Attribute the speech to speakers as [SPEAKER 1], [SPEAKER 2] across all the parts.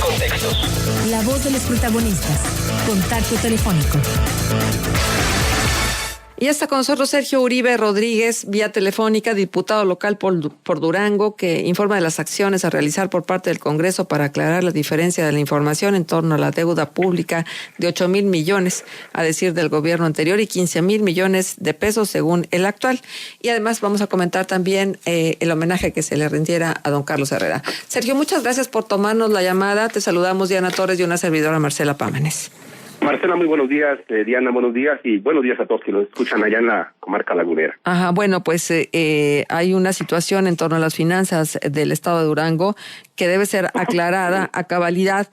[SPEAKER 1] contextos.
[SPEAKER 2] La voz de los protagonistas. Contacto telefónico.
[SPEAKER 3] Y está con nosotros Sergio Uribe Rodríguez, vía telefónica, diputado local por Durango, que informa de las acciones a realizar por parte del Congreso para aclarar la diferencia de la información en torno a la deuda pública de 8,000 millones, a decir del gobierno anterior, y 15,000 millones de pesos según el actual. Y además vamos a comentar también el homenaje que se le rindiera a don Carlos Herrera. Sergio, muchas gracias por tomarnos la llamada. Te saludamos Diana Torres y una servidora Marcela Pámenes.
[SPEAKER 4] Marcela, muy buenos días. Diana, buenos días y buenos días a todos que nos escuchan allá en la comarca lagunera.
[SPEAKER 3] Ajá, bueno, pues hay una situación en torno a las finanzas del estado de Durango que debe ser aclarada a cabalidad.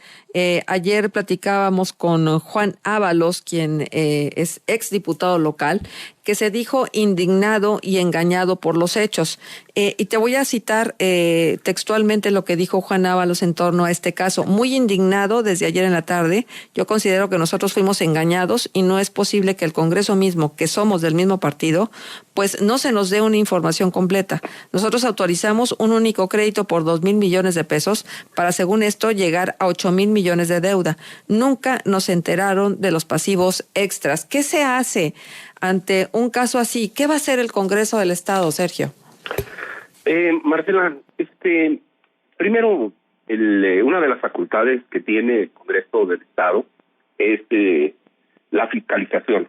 [SPEAKER 3] Ayer platicábamos con Juan Ábalos, quien es exdiputado local, que se dijo indignado y engañado por los hechos. Y te voy a citar textualmente lo que dijo Juan Ábalos en torno a este caso. Muy indignado desde ayer en la tarde. Yo considero que nosotros fuimos engañados y no es posible que el Congreso mismo, que somos del mismo partido, pues no se nos dé una información completa. Nosotros autorizamos un único crédito por 2,000 millones de pesos para, según esto, llegar a 8,000 millones de deuda. Nunca nos enteraron de los pasivos extras. ¿Qué se hace ante un caso así? ¿Qué va a hacer el Congreso del Estado, Sergio?
[SPEAKER 4] Marcela, primero, una de las facultades que tiene el Congreso del Estado es la fiscalización.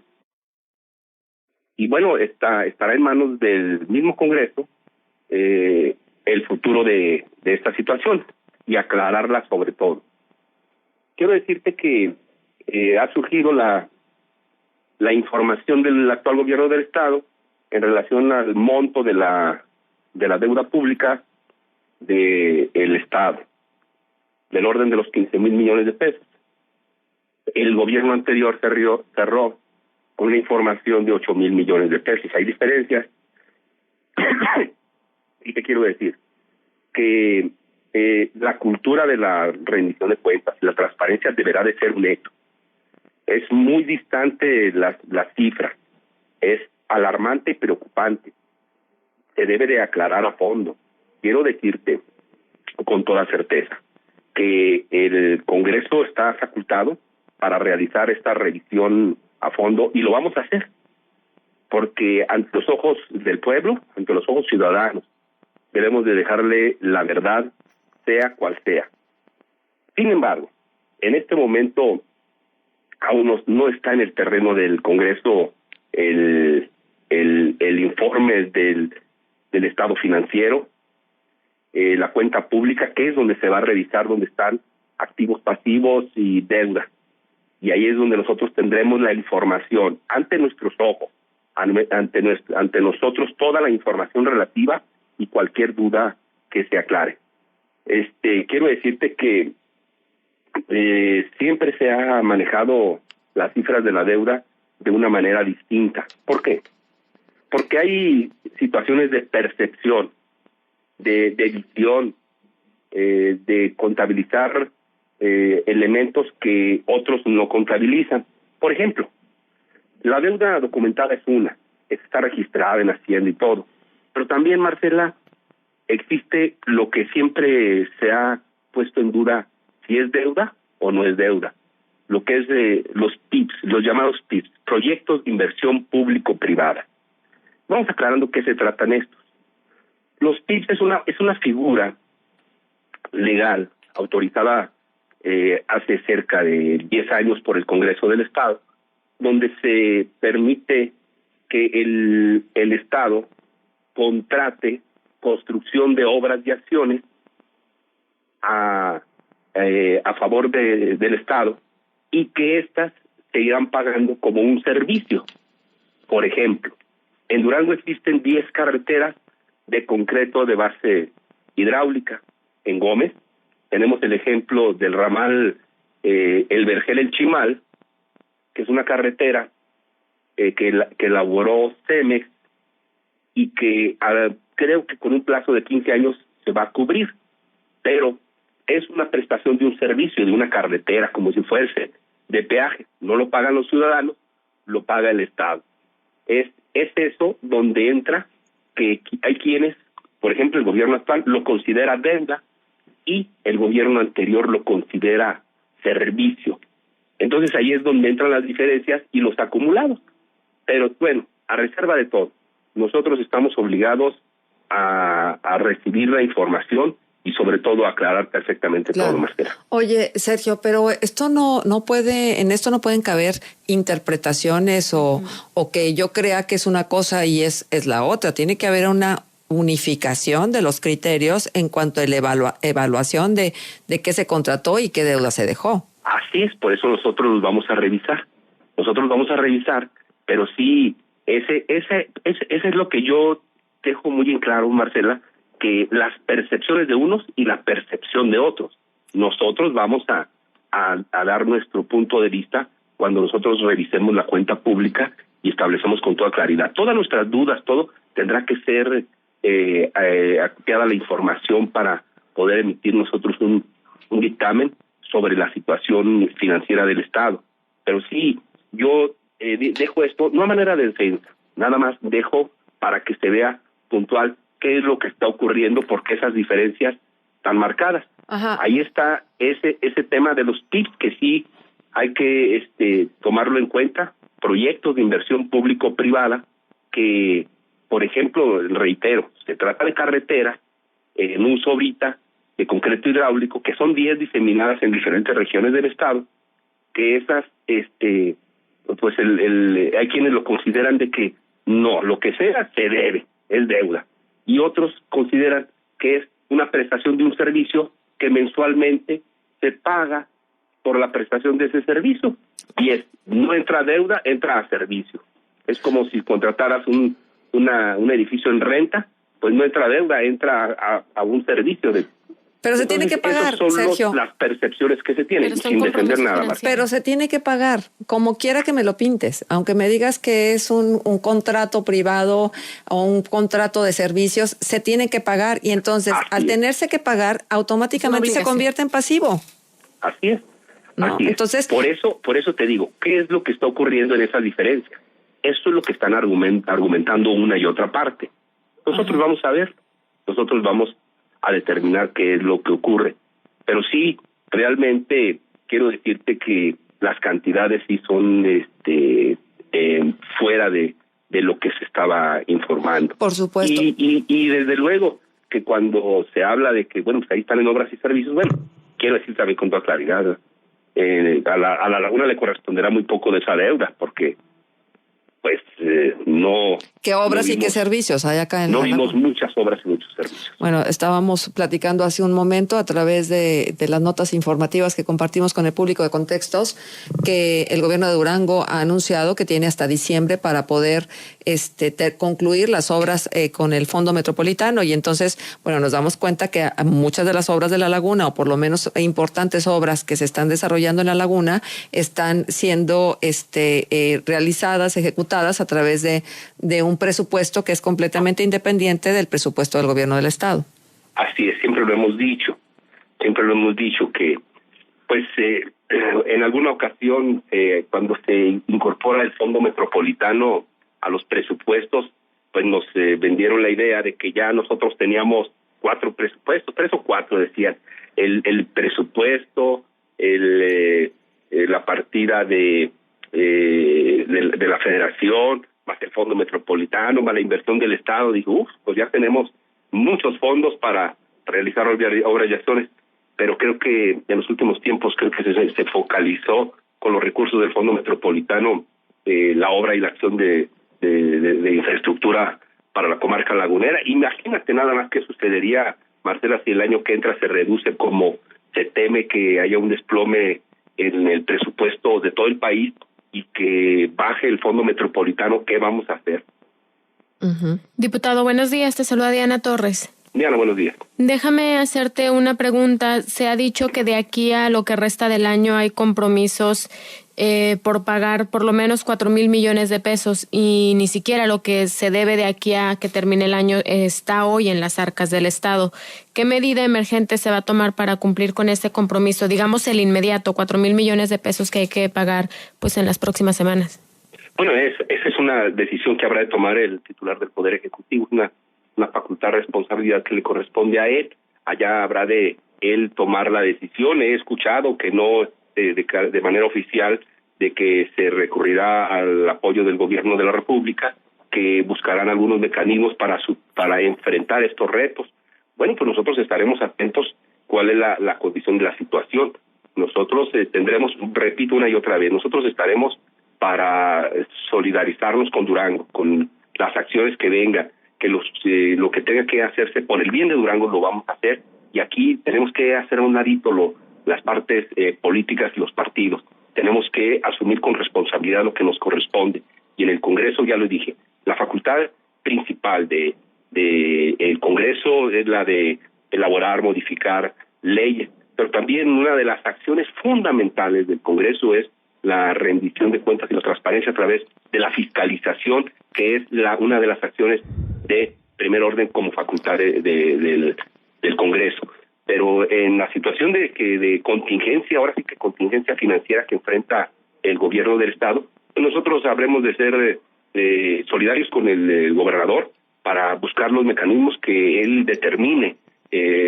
[SPEAKER 4] Y bueno, estará en manos del mismo Congreso el futuro de esta situación y aclararla sobre todo. Quiero decirte que ha surgido la información del actual gobierno del Estado en relación al monto de la deuda pública del Estado, del orden de los 15,000 millones de pesos. El gobierno anterior cerró con una información de 8,000 millones de pesos. Hay diferencias. Y te quiero decir que la cultura de la rendición de cuentas, la transparencia deberá de ser un hecho. Es muy distante las cifras, es alarmante y preocupante. Se debe de aclarar a fondo. Quiero decirte con toda certeza que el Congreso está facultado para realizar esta revisión a fondo y lo vamos a hacer, porque ante los ojos del pueblo, ante los ojos ciudadanos, debemos de dejarle la verdad, sea cual sea. Sin embargo, en este momento aún no está en el terreno del Congreso el informe del estado financiero, la cuenta pública, que es donde se va a revisar dónde están activos, pasivos y deuda. Y ahí es donde nosotros tendremos la información ante nuestros ojos, ante nosotros toda la información relativa y cualquier duda que se aclare. Quiero decirte que siempre se ha manejado las cifras de la deuda de una manera distinta. ¿Por qué? Porque hay situaciones de percepción, de visión, de contabilizar elementos que otros no contabilizan. Por ejemplo, la deuda documentada está registrada en Hacienda y todo, pero también, Marcela, existe lo que siempre se ha puesto en duda, si es deuda o no es deuda, lo que es los PIPs, los llamados PIPs, proyectos de inversión público-privada. Vamos aclarando qué se tratan estos. Los PIPs es una figura legal autorizada hace cerca de 10 años por el Congreso del Estado, donde se permite que el Estado contrate construcción de obras y acciones a favor del Estado y que éstas se irán pagando como un servicio. Por ejemplo, en Durango existen 10 carreteras de concreto de base hidráulica. En Gómez tenemos el ejemplo del ramal El Vergel-El Chimal, que es una carretera que elaboró Cemex y que creo que con un plazo de 15 años se va a cubrir, pero es una prestación de un servicio, de una carretera, como si fuese de peaje. No lo pagan los ciudadanos, lo paga el Estado. Es eso donde entra que hay quienes, por ejemplo, el gobierno actual lo considera deuda y el gobierno anterior lo considera servicio. Entonces ahí es donde entran las diferencias y los acumulados. Pero bueno, a reserva de todo, nosotros estamos obligados a recibir la información y sobre todo aclarar perfectamente todo, Marcela.
[SPEAKER 3] Oye, Sergio, pero esto no puede, en esto no pueden caber interpretaciones o que yo crea que es una cosa y es la otra. Tiene que haber una unificación de los criterios en cuanto a la evaluación de qué se contrató y qué deuda se dejó.
[SPEAKER 4] Así es, por eso nosotros los vamos a revisar. Pero sí, ese es lo que yo dejo muy en claro, Marcela, que las percepciones de unos y la percepción de otros. Nosotros vamos a dar nuestro punto de vista cuando nosotros revisemos la cuenta pública y establecemos con toda claridad. Todas nuestras dudas, todo tendrá que ser apropiada la información para poder emitir nosotros un dictamen sobre la situación financiera del Estado. Pero sí, yo dejo esto, no a manera de defensa, nada más dejo para que se vea puntual qué es lo que está ocurriendo, por qué esas diferencias tan marcadas.
[SPEAKER 3] Ajá.
[SPEAKER 4] Ahí está ese tema de los tips que sí hay que tomarlo en cuenta, proyectos de inversión público-privada que, por ejemplo, reitero, se trata de carreteras en uso ahorita de concreto hidráulico, que son 10 diseminadas en diferentes regiones del estado, que esas, pues hay quienes lo consideran de que no, lo que sea se debe, es deuda, y otros consideran que es una prestación de un servicio que mensualmente se paga por la prestación de ese servicio, y no entra deuda, entra a servicio. Es como si contrataras un edificio en renta, pues no entra deuda, entra a un servicio de...
[SPEAKER 3] Pero se tiene que pagar,
[SPEAKER 4] esas son
[SPEAKER 3] Sergio.
[SPEAKER 4] las percepciones que se tienen, sin defender nada más.
[SPEAKER 3] Pero se tiene que pagar, como quiera que me lo pintes. Aunque me digas que es un contrato privado o un contrato de servicios, se tiene que pagar. Y entonces, al tenerse que pagar, automáticamente se convierte en pasivo.
[SPEAKER 4] Así es.
[SPEAKER 3] ¿No?
[SPEAKER 4] Así es.
[SPEAKER 3] Entonces,
[SPEAKER 4] por eso te digo, ¿qué es lo que está ocurriendo en esa diferencia? Eso es lo que están argumentando una y otra parte. Nosotros vamos a ver, nosotros vamos a determinar qué es lo que ocurre. Pero sí, realmente quiero decirte que las cantidades sí son fuera de lo que se estaba informando.
[SPEAKER 3] Por supuesto.
[SPEAKER 4] Y desde luego que cuando se habla de que, bueno, pues ahí están en obras y servicios, bueno, quiero decir también con toda claridad, a la laguna le corresponderá muy poco de esa deuda, porque pues no...
[SPEAKER 3] ¿Qué obras
[SPEAKER 4] no vimos,
[SPEAKER 3] y qué servicios hay acá en
[SPEAKER 4] no
[SPEAKER 3] la
[SPEAKER 4] vimos
[SPEAKER 3] laguna?
[SPEAKER 4] muchas obras y muchos servicios.
[SPEAKER 3] Bueno, estábamos platicando hace un momento a través de las notas informativas que compartimos con el público de Contextos, que el gobierno de Durango ha anunciado que tiene hasta diciembre para poder concluir las obras con el Fondo Metropolitano, y entonces, bueno, nos damos cuenta que muchas de las obras de la laguna, o por lo menos importantes obras que se están desarrollando en la laguna, están siendo realizadas, ejecutadas a través de un presupuesto que es completamente independiente del presupuesto del gobierno del estado.
[SPEAKER 4] Así es, siempre lo hemos dicho que pues en alguna ocasión cuando se incorpora el Fondo Metropolitano a los presupuestos, pues nos vendieron la idea de que ya nosotros teníamos 4 presupuestos, 3 o 4 decían, el presupuesto, la partida de la federación, más el Fondo Metropolitano, más la inversión del Estado. Dijo, pues ya tenemos muchos fondos para realizar obras y acciones, pero creo que en los últimos tiempos se focalizó con los recursos del Fondo Metropolitano la obra y la acción de infraestructura para la comarca lagunera. Imagínate nada más qué sucedería, Marcela, si el año que entra se reduce, como se teme que haya un desplome en el presupuesto de todo el país y que baje el Fondo Metropolitano. ¿Qué vamos a hacer?
[SPEAKER 1] Diputado, buenos días, te saluda Diana Torres.
[SPEAKER 4] Diana, buenos días.
[SPEAKER 1] Déjame hacerte una pregunta. Se ha dicho que de aquí a lo que resta del año hay compromisos por pagar por lo menos 4,000 millones de pesos, y ni siquiera lo que se debe de aquí a que termine el año está hoy en las arcas del Estado. ¿Qué medida emergente se va a tomar para cumplir con este compromiso? Digamos el inmediato, 4,000 millones de pesos que hay que pagar pues en las próximas semanas.
[SPEAKER 4] Bueno, esa es una decisión que habrá de tomar el titular del Poder Ejecutivo, una facultad, responsabilidad que le corresponde a él. Allá habrá de él tomar la decisión. He escuchado que no de manera oficial de que se recurrirá al apoyo del gobierno de la República, que buscarán algunos mecanismos para enfrentar estos retos. Bueno, pues nosotros estaremos atentos cuál es la condición de la situación. Nosotros tendremos, repito una y otra vez, nosotros estaremos para solidarizarnos con Durango, con las acciones que vengan, que lo que tenga que hacerse por el bien de Durango lo vamos a hacer, y aquí tenemos que hacer a un ladito las partes políticas y los partidos. Tenemos que asumir con responsabilidad lo que nos corresponde, y en el Congreso, ya lo dije, la facultad principal de el Congreso es la de elaborar, modificar leyes, pero también una de las acciones fundamentales del Congreso es la rendición de cuentas y la transparencia a través de la fiscalización, que es una de las acciones de primer orden como facultad del Congreso. Pero en la situación de contingencia, ahora sí que contingencia financiera que enfrenta el gobierno del Estado, nosotros habremos de ser solidarios con el gobernador para buscar los mecanismos que él determine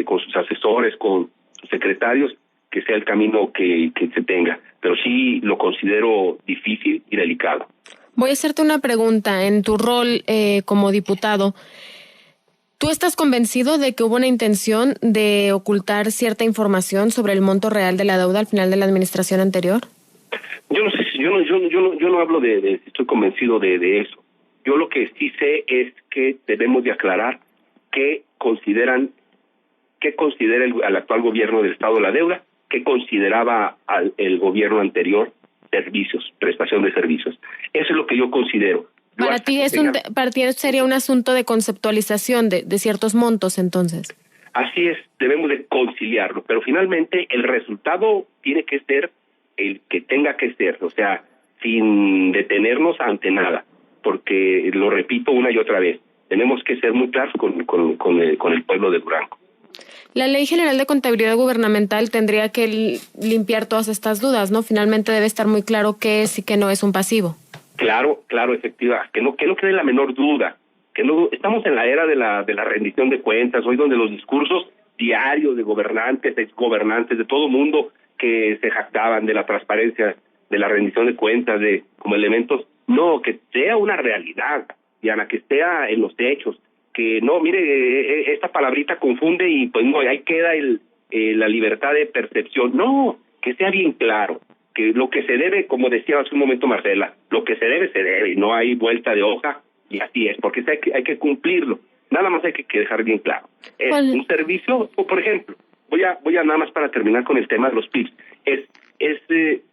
[SPEAKER 4] con sus asesores, con sus secretarios, que sea el camino que se tenga. Pero sí lo considero difícil y delicado.
[SPEAKER 1] Voy a hacerte una pregunta. En tu rol como diputado, ¿tú estás convencido de que hubo una intención de ocultar cierta información sobre el monto real de la deuda al final de la administración anterior?
[SPEAKER 4] Yo no sé, yo no hablo de si estoy convencido de eso. Yo lo que sí sé es que debemos de aclarar qué considera el actual gobierno del Estado la deuda, qué consideraba el gobierno anterior servicios, prestación de servicios. Eso es lo que yo considero.
[SPEAKER 1] Para ti sería un asunto de conceptualización de ciertos montos, entonces.
[SPEAKER 4] Así es, debemos de conciliarlo, pero finalmente el resultado tiene que ser el que tenga que ser, o sea, sin detenernos ante nada, porque lo repito una y otra vez, tenemos que ser muy claros con el pueblo de Durango.
[SPEAKER 1] La Ley General de Contabilidad Gubernamental tendría que limpiar todas estas dudas, ¿no? Finalmente debe estar muy claro qué es y qué no es un pasivo. Claro,
[SPEAKER 4] efectiva, que no quede la menor duda, que no estamos en la era de la rendición de cuentas, hoy donde los discursos diarios de gobernantes, exgobernantes, de todo mundo que se jactaban de la transparencia, de la rendición de cuentas, como elementos, no, que sea una realidad, Diana, que sea en los hechos, que no, mire, esta palabrita confunde y pues no, ahí queda la libertad de percepción, no, que sea bien claro, que lo que se debe, como decía hace un momento Marcela, lo que se debe, no hay vuelta de hoja, y así es, porque hay que cumplirlo, nada más hay que dejar bien claro. Es un servicio, o por ejemplo, voy a nada más para terminar con el tema de los PIBs, es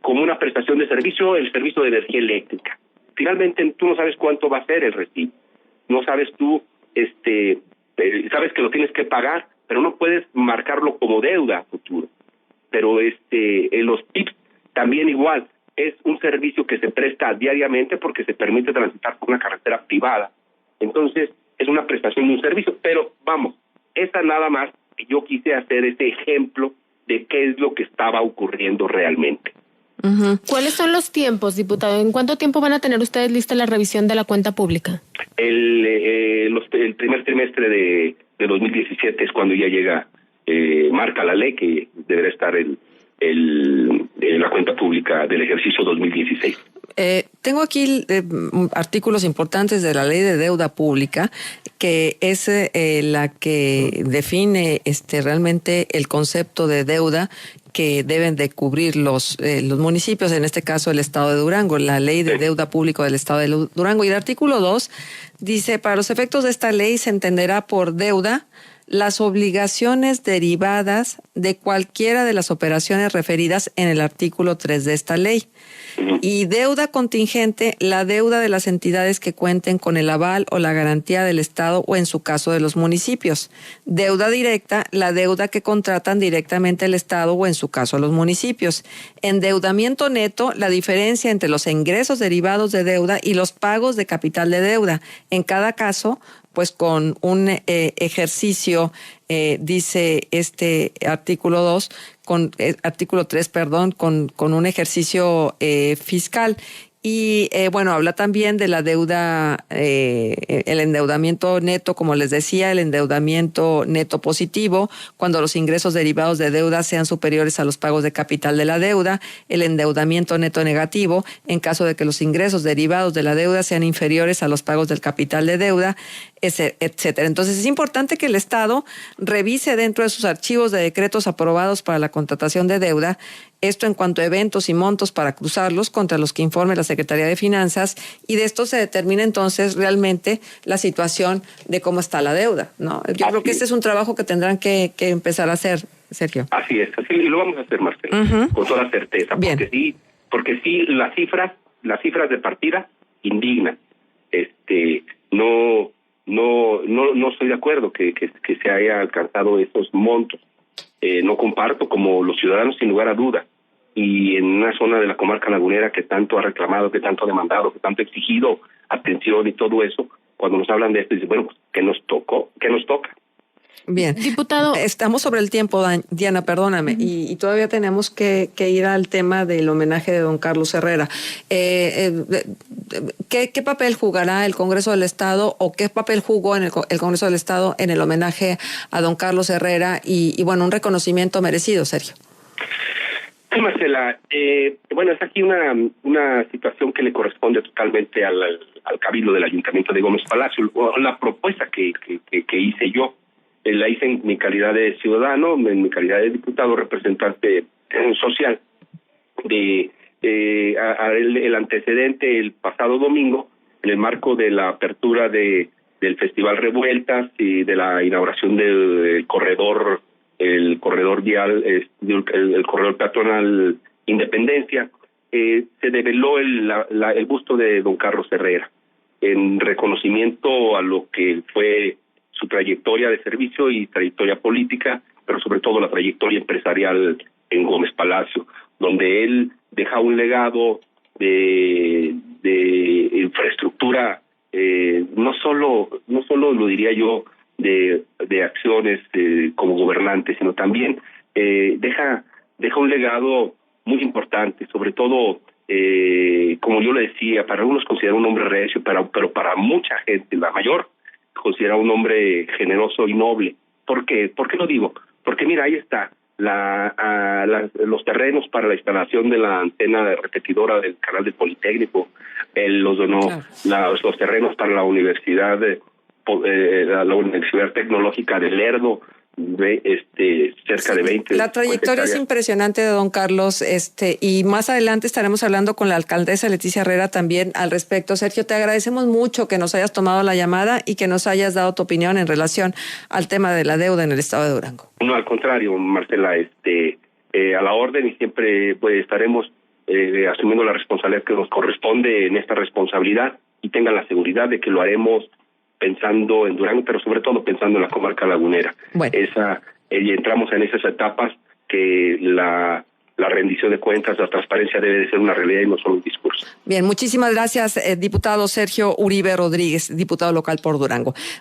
[SPEAKER 4] como una prestación de servicio, el servicio de energía eléctrica. Finalmente tú no sabes cuánto va a ser el recibo, no sabes tú, sabes que lo tienes que pagar, pero no puedes marcarlo como deuda a futuro. Pero en los PIBs también igual, es un servicio que se presta diariamente porque se permite transitar por una carretera privada. Entonces, es una prestación de un servicio, pero vamos, esta nada más yo quise hacer ese ejemplo de qué es lo que estaba ocurriendo realmente.
[SPEAKER 1] Uh-huh. ¿Cuáles son los tiempos, diputado? ¿En cuánto tiempo van a tener ustedes lista la revisión de la cuenta pública?
[SPEAKER 4] El primer trimestre de 2017 es cuando ya llega, marca la ley que deberá estar la cuenta pública del ejercicio 2016.
[SPEAKER 3] Tengo aquí artículos importantes de la Ley de Deuda Pública, que es la que define realmente el concepto de deuda que deben de cubrir los municipios, en este caso el Estado de Durango, la Ley de Deuda Pública del Estado de Durango. Y el artículo 2 dice, para los efectos de esta ley se entenderá por deuda las obligaciones derivadas de cualquiera de las operaciones referidas en el artículo 3 de esta ley. Y deuda contingente, la deuda de las entidades que cuenten con el aval o la garantía del Estado o en su caso de los municipios. Deuda directa, la deuda que contratan directamente el Estado o en su caso los municipios. Endeudamiento neto, la diferencia entre los ingresos derivados de deuda y los pagos de capital de deuda. En cada caso, pues con un ejercicio, dice este artículo 2, artículo 3, perdón, con un ejercicio fiscal. Y bueno, habla también de la deuda, el endeudamiento neto, como les decía, el endeudamiento neto positivo, cuando los ingresos derivados de deuda sean superiores a los pagos de capital de la deuda, el endeudamiento neto negativo, en caso de que los ingresos derivados de la deuda sean inferiores a los pagos del capital de deuda, etcétera. Entonces es importante que el Estado revise dentro de sus archivos de decretos aprobados para la contratación de deuda, esto en cuanto a eventos y montos para cruzarlos contra los que informe la Secretaría de Finanzas, y de esto se determina entonces realmente la situación de cómo está la deuda, ¿no? Yo creo que este es un trabajo que tendrán que empezar a hacer, Sergio.
[SPEAKER 4] Así es, y lo vamos a hacer, Marcela, con toda certeza,
[SPEAKER 3] Bien.
[SPEAKER 4] porque sí, las cifras de partida indignan. No estoy de acuerdo que se haya alcanzado esos montos. No comparto, como los ciudadanos, sin lugar a duda, y en una zona de la comarca lagunera que tanto ha reclamado, que tanto ha demandado, que tanto ha exigido atención y todo eso, cuando nos hablan de esto, dicen, bueno, pues, ¿qué nos toca?
[SPEAKER 3] Bien.
[SPEAKER 1] Diputado.
[SPEAKER 3] Estamos sobre el tiempo, Diana, perdóname, y todavía tenemos que ir al tema del homenaje de don Carlos Herrera. ¿Qué papel jugará el Congreso del Estado, o qué papel jugó el Congreso del Estado en el homenaje a don Carlos Herrera y bueno, un reconocimiento merecido, Sergio?
[SPEAKER 4] Sí, Marcela, bueno, es aquí una situación que le corresponde totalmente al Cabildo del Ayuntamiento de Gómez Palacio. La propuesta que hice yo, la hice en mi calidad de ciudadano, en mi calidad de diputado representante social, el antecedente el pasado domingo, en el marco de la apertura del Festival Revueltas y de la inauguración del corredor vial, el corredor peatonal Independencia, se develó el busto de don Carlos Herrera, en reconocimiento a lo que fue su trayectoria de servicio y trayectoria política, pero sobre todo la trayectoria empresarial en Gómez Palacio, donde él deja un legado de infraestructura, no solo lo diría yo de acciones como gobernante, sino también deja un legado muy importante, sobre todo, como yo le decía, para algunos considera un hombre recio, pero para mucha gente, la mayor, considera un hombre generoso y noble. ¿Por qué? ¿Por qué lo digo? Porque mira, ahí está los terrenos para la instalación de la antena repetidora del canal del Politécnico, los terrenos para la Universidad la Universidad Tecnológica de Lerdo, cerca de 20.
[SPEAKER 3] La trayectoria es impresionante de don Carlos, y más adelante estaremos hablando con la alcaldesa Leticia Herrera también al respecto. Sergio, te agradecemos mucho que nos hayas tomado la llamada y que nos hayas dado tu opinión en relación al tema de la deuda en el estado de Durango.
[SPEAKER 4] No, al contrario, Marcela, a la orden, y siempre pues estaremos asumiendo la responsabilidad que nos corresponde en esta responsabilidad, y tengan la seguridad de que lo haremos pensando en Durango, pero sobre todo pensando en la comarca lagunera.
[SPEAKER 3] Bueno.
[SPEAKER 4] Y entramos en esas etapas que la rendición de cuentas, la transparencia debe de ser una realidad y no solo un discurso.
[SPEAKER 3] Bien, muchísimas gracias, diputado Sergio Uribe Rodríguez, diputado local por Durango.